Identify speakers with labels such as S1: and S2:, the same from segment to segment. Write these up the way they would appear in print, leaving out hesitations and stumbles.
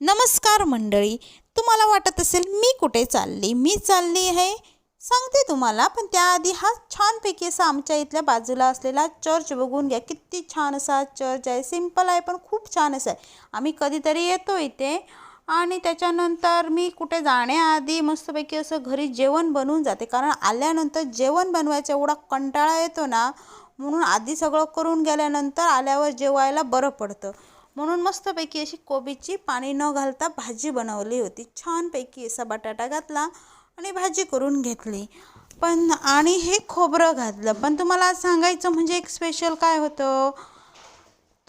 S1: नमस्कार मंडळी, तुम्हाला वाटत असेल मी कुठे चालली? मी चालली आहे सांगते तुम्हाला, पण त्याआधी हा छानपैकी असा आमच्या इथल्या बाजूला असलेला चर्च बघून घ्या. किती छान असा चर्च आहे. सिंपल आहे पण खूप छान असं आहे. आम्ही कधीतरी येतो इथे आणि त्याच्यानंतर मी कुठे जाण्याआधी मस्तपैकी असं घरी जेवण बनवून जाते, कारण आल्यानंतर जेवण बनवायचा एवढा कंटाळा येतो ना, म्हणून आधी सगळं करून गेल्यानंतर आल्यावर जेवायला बरं पडतं. म्हणून मस्तपैकी अशी कोबीची पाणी न घालता भाजी बनवली होती. छानपैकी असा बटाटा घातला आणि भाजी करून घेतली. पण आणि हे खोबरं घातलं. पण तुम्हाला आज सांगायचं म्हणजे एक स्पेशल काय होतं,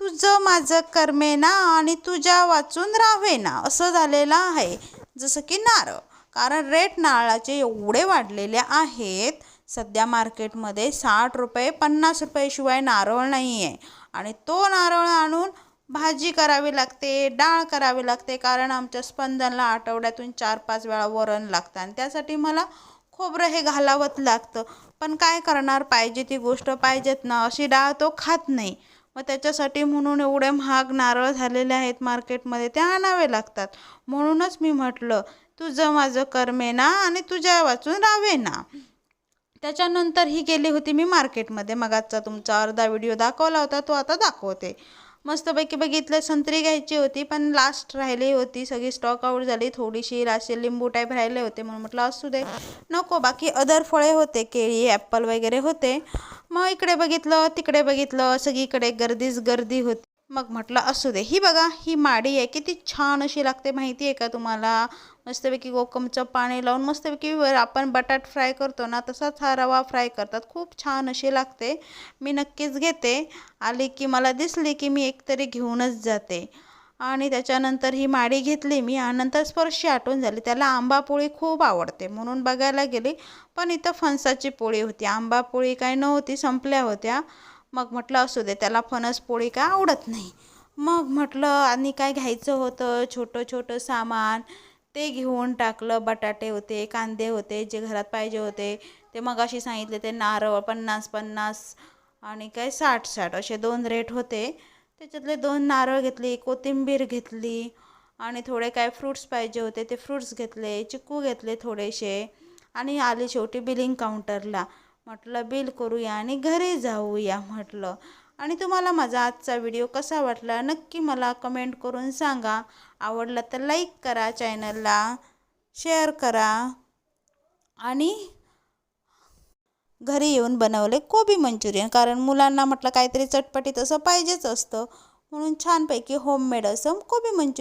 S1: तुझं माझं कर्मेना आणि तुझ्या वाचून राहावेना असं झालेलं आहे. जसं की नारळ, कारण रेट नारळाचे एवढे वाढलेले आहेत सध्या मार्केटमध्ये. 60 रुपये 50 रुपयेशिवाय नारळ नाही आहे. आणि तो नारळ आणून भाजी करावी लागते, डाळ करावी लागते, कारण आमच्या स्पंदनला आठवड्यातून 4-5 वेळा वरण लागतं आणि त्यासाठी मला खोबरं हे घालावंच लागतं. पण काय करणार, पाहिजे ती गोष्ट पाहिजेत ना, अशी डाळ तो खात नाही. मग त्याच्यासाठी म्हणून एवढे महाग नारळ झालेले आहेत मार्केटमध्ये, ते आणावे लागतात. म्हणूनच मी म्हटलं तुझं माझं कर्मेना आणि तुझ्या वाचून राहावेना. त्याच्यानंतर ही गेली होती मी मार्केटमध्ये. मगाचा तुमचा अर्धा व्हिडिओ दाखवला होता, तो आता दाखवते. मस्तपैकी बघितलं, संत्री घ्यायची होती पण लास्ट राहिली होती, सगळी स्टॉक आऊट झाली. थोडीशी असे लिंबू टाईप राहिले होते, म्हणून म्हटलं असू दे, नको. बाकी अदर फळे होते, केळी ॲपल वगैरे होते. मग इकडे बघितलं तिकडे बघितलं, सगळीकडे गर्दीच गर्दी होती. मग म्हटलं असू दे. ही बघा, ही माडी आहे, किती छान अशी लागते माहिती आहे का तुम्हाला? मस्तपैकी कोकमचं पाणी लावून मस्तपैकी आपण बटाट फ्राय करतो ना, तसाच हा रवा फ्राय करतात. खूप छान अशी लागते. मी नक्कीच घेते. आली की मला दिसली की मी एकतरी घेऊनच जाते. आणि त्याच्यानंतर ही माडी घेतली मी आणि नंतर स्पर्शी आठवण झाली. त्याला आंबा पोळी खूप आवडते म्हणून बघायला गेली, पण इथं फणसाची पोळी होती, आंबा पोळी काय नव्हती, संपल्या होत्या. मग म्हटलं असू दे, त्याला फणस पोळी काय आवडत नाही. मग म्हटलं आणि काय घ्यायचं होतं, छोटं छोटं सामान ते घेऊन टाकलं. बटाटे होते, कांदे होते, जे घरात पाहिजे होते ते. मग अशी सांगितले ते नारळ 50-50 आणि काय 60-60 असे 2 रेट होते. त्याच्यातले 2 नारळ घेतली, कोथिंबीर घेतली आणि थोडे काय फ्रूट्स पाहिजे होते ते फ्रूट्स घेतले, चिक्कू घेतले थोडेसे. आणि आली शेवटी बिलिंग काउंटरला. म्हटलं बिल करूया आणि घरी जाऊया म्हटलं. आणि तुम्हाला माझा आजचा व्हिडिओ कसा वाटला नक्की मला कमेंट करून सांगा. आवडला तर लाईक करा, चॅनलला शेअर करा. आणि घरी येऊन बनवले कोबी मंचुरियन, कारण मुलांना म्हटलं काहीतरी चटपटीत असं पाहिजेच असतं, म्हणून छानपैकी होममेड असं कोबी मंचुरियन